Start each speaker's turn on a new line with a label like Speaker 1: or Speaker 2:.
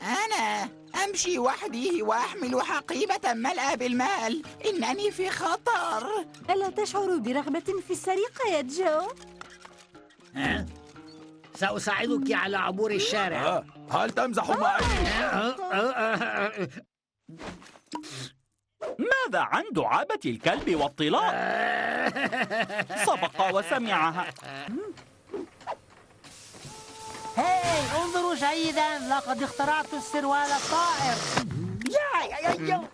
Speaker 1: أنا أمشي وحدي وأحمل حقيبة ملأى بالمال. إنني في خطر.
Speaker 2: ألا تشعر برغبة في السرقة يا جو؟
Speaker 3: سأساعدك على عبور الشارع.
Speaker 4: هل تمزح معي؟
Speaker 5: ماذا عن دعابة الكلب والطلاق؟ سبق وسمعها.
Speaker 3: هاي انظروا جيدا، لقد اخترعت السروال الطائر.
Speaker 1: يا